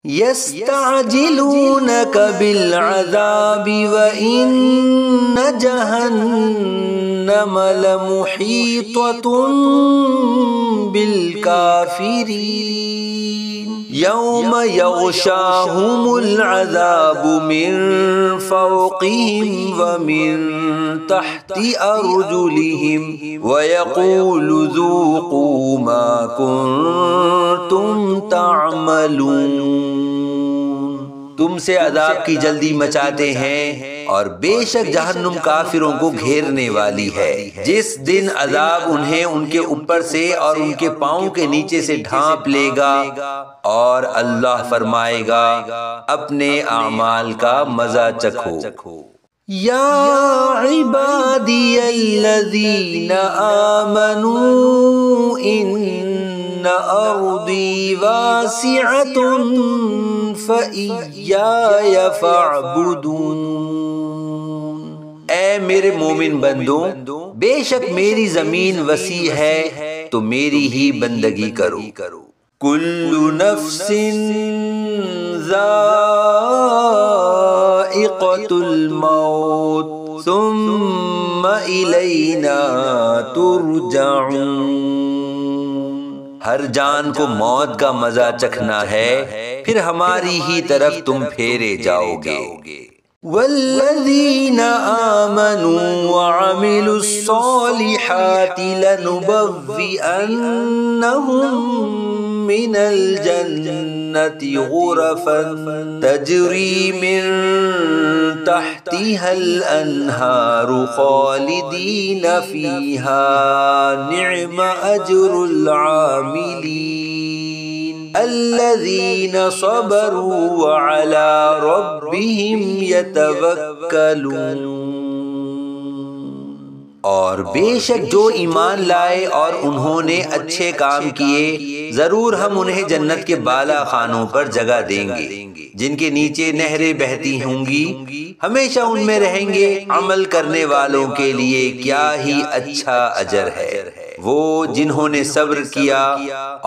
يستعجلونك بالعذاب وإن جهنم لمحيطة بالكافرين يوم يغشاهم العذاب من فوقهم ومن تحت أرجلهم ويقول ذوقوا ما كنتم تعملون۔ تم سے عذاب کی جلدی مچاتے ہیں اور بے شک جہنم کافروں کو گھیرنے والی ہے۔ جس دن عذاب انہیں ان کے اوپر سے اور ان کے پاؤں کے نیچے سے ڈھانپ لے گا، اور اللہ فرمائے گا اپنے اعمال کا مزہ چکھو۔ یا عبادی الذین آمنوا ان ارضی واسعۃ فإیای فاعبدون۔ اے میرے مومن بندوں، بے شک میری زمین وسیع ہے تو میری ہی بندگی کرو۔ کل نفس ذائقۃ الموت ثم الینا ترجعون۔ ہر جان کو موت کا مزہ چکھنا ہے، پھر ہماری ہی طرف تم پھیرے جاؤ گے۔ والذین آمنوا وعملوا الصالحات لنبوئنہم من الجنة غرفا تجری من تحتها الانہار خالدین فیہا نعم اجر العاملین الذین صبروا وعلی ربهم یتوکلون۔ اور بے شک جو ایمان لائے اور انہوں نے اچھے کام کیے، ضرور ہم انہیں جنت کے بالا خانوں پر جگہ دیں گے جن کے نیچے نہریں بہتی ہوں گی، ہمیشہ ان میں رہیں گے۔ عمل کرنے والوں کے لیے کیا ہی اچھا اجر ہے، وہ جنہوں نے صبر کیا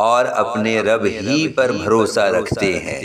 اور اپنے رب ہی پر بھروسہ رکھتے ہیں۔